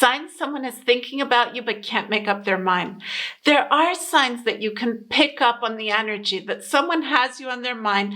signs someone is thinking about you but can't make up their mind. There are signs that you can pick up on the energy that someone has you on their mind,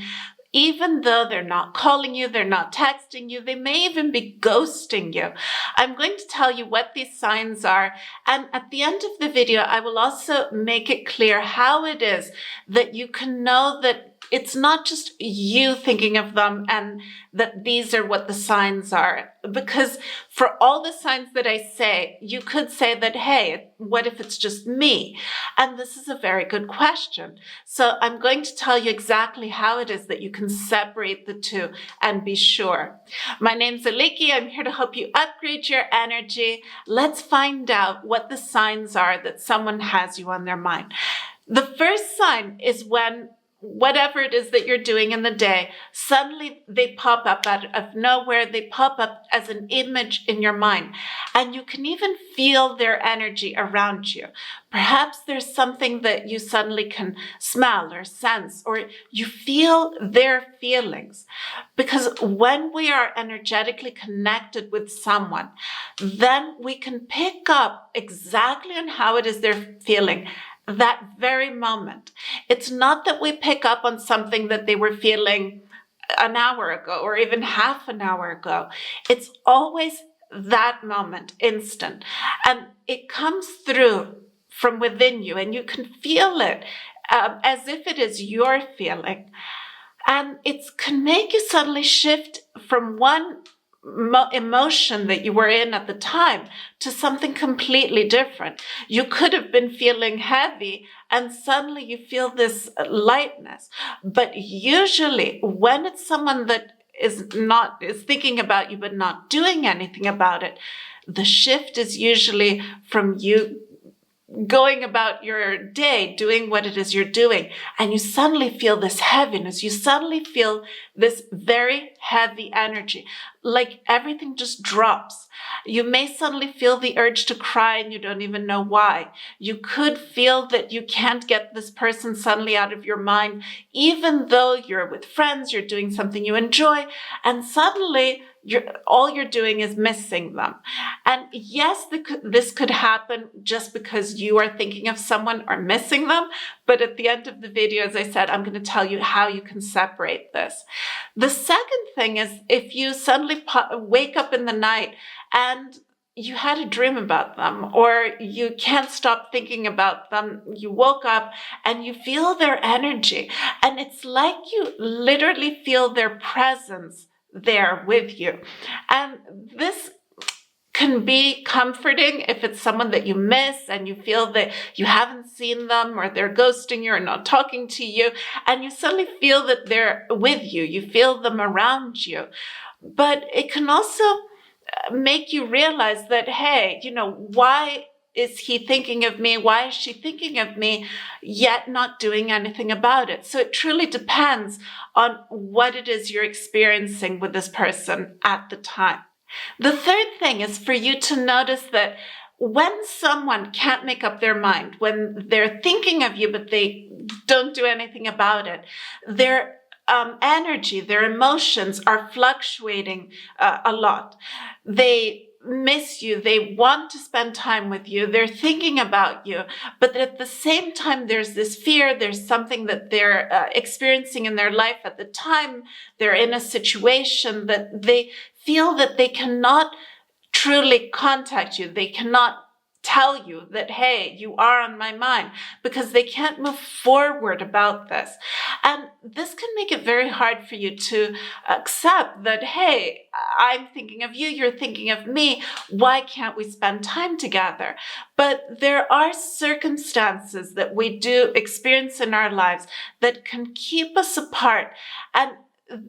even though they're not calling you, they're not texting you, they may even be ghosting you. I'm going to tell you what these signs are, and at the end of the video, I will also make it clear how it is that you can know that it's not just you thinking of them and that these are what the signs are. Because for all the signs that I say, you could say that, hey, what if it's just me? And this is a very good question. So I'm going to tell you exactly how it is that you can separate the two and be sure. My name's Aliki. I'm here to help you upgrade your energy. Let's find out what the signs are that someone has you on their mind. The first sign is when whatever it is that you're doing in the day, suddenly they pop up out of nowhere. They pop up as an image in your mind, and you can even feel their energy around you. Perhaps there's something that you suddenly can smell or sense, or you feel their feelings. Because when we are energetically connected with someone, then we can pick up exactly on how it is they're feeling that very moment. It's not that we pick up on something that they were feeling an hour ago or even half an hour ago. It's always that moment, instant. And it comes through from within you, and you can feel it as if it is your feeling. And it can make you suddenly shift from one emotion that you were in at the time to something completely different. You could have been feeling heavy and suddenly you feel this lightness. But usually when it's someone that is thinking about you but not doing anything about it, the shift is usually from you going about your day, doing what it is you're doing, and you suddenly feel this heaviness. You suddenly feel this very heavy energy, like everything just drops. You may suddenly feel the urge to cry and you don't even know why. You could feel that you can't get this person suddenly out of your mind, even though you're with friends, you're doing something you enjoy, and suddenly all you're doing is missing them. And yes, this could happen just because you are thinking of someone or missing them. But at the end of the video, as I said, I'm going to tell you how you can separate this. The second thing is if you suddenly wake up in the night and you had a dream about them, or you can't stop thinking about them. You woke up and you feel their energy, and it's like you literally feel their presence there with you. And this can be comforting if it's someone that you miss and you feel that you haven't seen them, or they're ghosting you or not talking to you, and you suddenly feel that they're with you. You feel them around you. But it can also make you realize that, hey, why is he thinking of me? Why is she thinking of me, yet not doing anything about it? So it truly depends on what it is you're experiencing with this person at the time. The third thing is for you to notice that when someone can't make up their mind, when they're thinking of you, but they don't do anything about it, their energy, their emotions are fluctuating a lot. They miss you. They want to spend time with you. They're thinking about you. But at the same time, there's this fear. There's something that they're experiencing in their life at the time. They're in a situation that they feel that they cannot truly contact you. They cannot tell you that, hey, you are on my mind, because they can't move forward about this. And this can make it very hard for you to accept that, hey, I'm thinking of you, you're thinking of me. Why can't we spend time together? But there are circumstances that we do experience in our lives that can keep us apart. And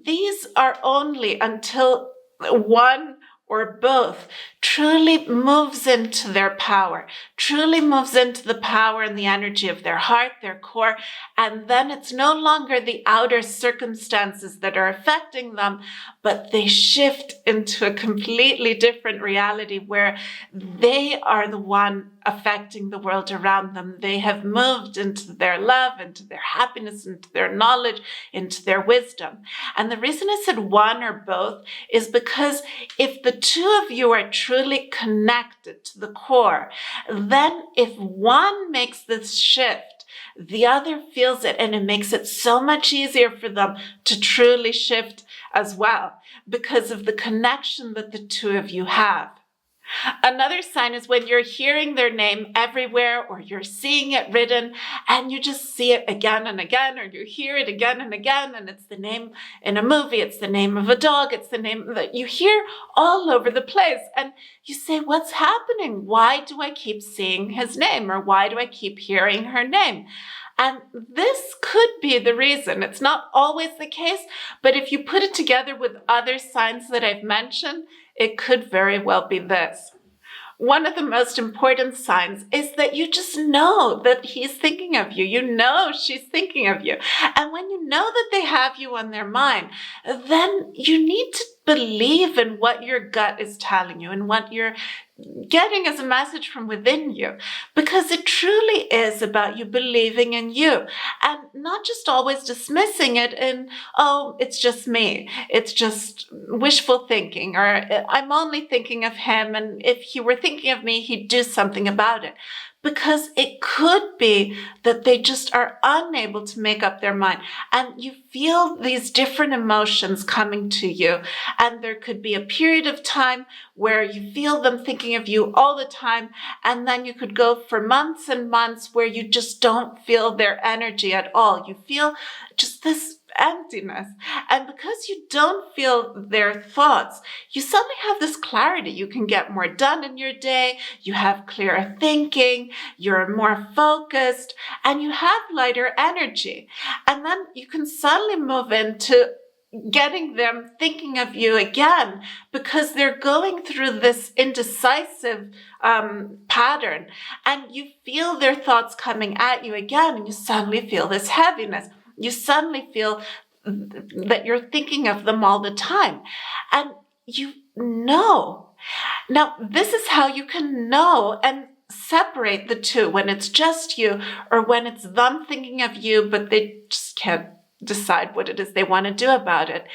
these are only until one or both truly moves into their power, truly moves into the power and the energy of their heart, their core, and then it's no longer the outer circumstances that are affecting them, but they shift into a completely different reality where they are the one affecting the world around them. They have moved into their love, into their happiness, into their knowledge, into their wisdom. And the reason I said one or both is because if the two of you are truly connected to the core, then if one makes this shift, the other feels it, and it makes it so much easier for them to truly shift as well because of the connection that the two of you have. Another sign is when you're hearing their name everywhere, or you're seeing it written and you just see it again and again, or you hear it again and again, and it's the name in a movie, it's the name of a dog, it's the name that you hear all over the place. And you say, what's happening? Why do I keep seeing his name? Or why do I keep hearing her name? And this could be the reason. It's not always the case, but if you put it together with other signs that I've mentioned, it could very well be this. One of the most important signs is that you just know that he's thinking of you. You know she's thinking of you. And when you know that they have you on their mind, then you need to believe in what your gut is telling you and what you're getting as a message from within you, because it truly is about you believing in you and not just always dismissing it in, oh, it's just me, it's just wishful thinking, or I'm only thinking of him, and if he were thinking of me, he'd do something about it. Because it could be that they just are unable to make up their mind, and you feel these different emotions coming to you. And there could be a period of time where you feel them thinking of you all the time. And then you could go for months and months where you just don't feel their energy at all. You feel just this emptiness. And because you don't feel their thoughts, you suddenly have this clarity. You can get more done in your day. You have clearer thinking. You're more focused, and you have lighter energy. And then you can suddenly move into getting them thinking of you again, because they're going through this indecisive pattern, and you feel their thoughts coming at you again, and you suddenly feel this heaviness. You suddenly feel that you're thinking of them all the time, and you know. Now, this is how you can know and separate the two, when it's just you or when it's them thinking of you, but they just can't decide what it is they want to do about it.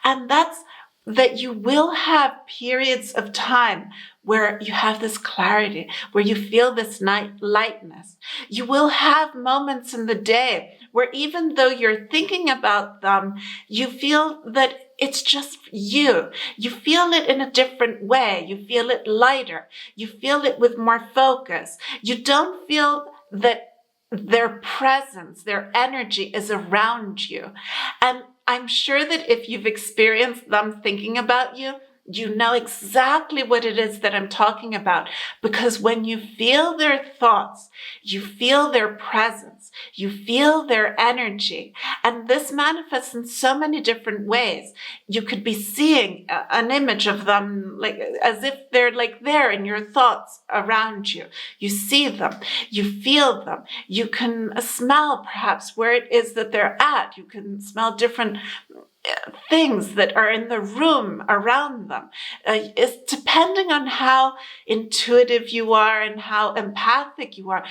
And that's that you will have periods of time where you have this clarity, where you feel this lightness. You will have moments in the day where even though you're thinking about them, you feel that it's just you. You feel it in a different way. You feel it lighter. You feel it with more focus. You don't feel that their presence, their energy is around you. And I'm sure that if you've experienced them thinking about you, you know exactly what it is that I'm talking about. Because when you feel their thoughts, you feel their presence, you feel their energy. And this manifests in so many different ways. You could be seeing an image of them, like as if they're like there in your thoughts around you. You see them, you feel them. You can smell perhaps where it is that they're at. You can smell different things that are in the room around them. It's depending on how intuitive you are and how empathic you are.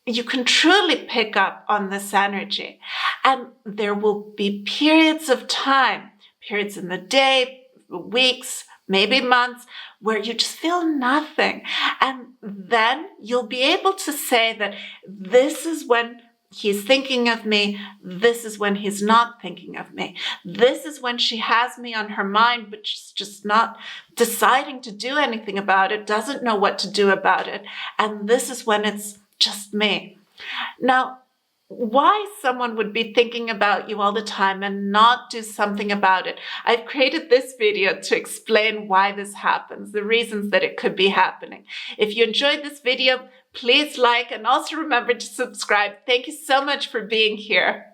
You can truly pick up on this energy. And there will be periods of time, periods in the day, weeks, maybe months, where you just feel nothing. And then you'll be able to say that this is when he's thinking of me. This is when he's not thinking of me. This is when she has me on her mind, but she's just not deciding to do anything about it, doesn't know what to do about it. And this is when it's just me. Now, why someone would be thinking about you all the time and not do something about it, I've created this video to explain why this happens, the reasons that it could be happening. If you enjoyed this video, please like, and also remember to subscribe. Thank you so much for being here.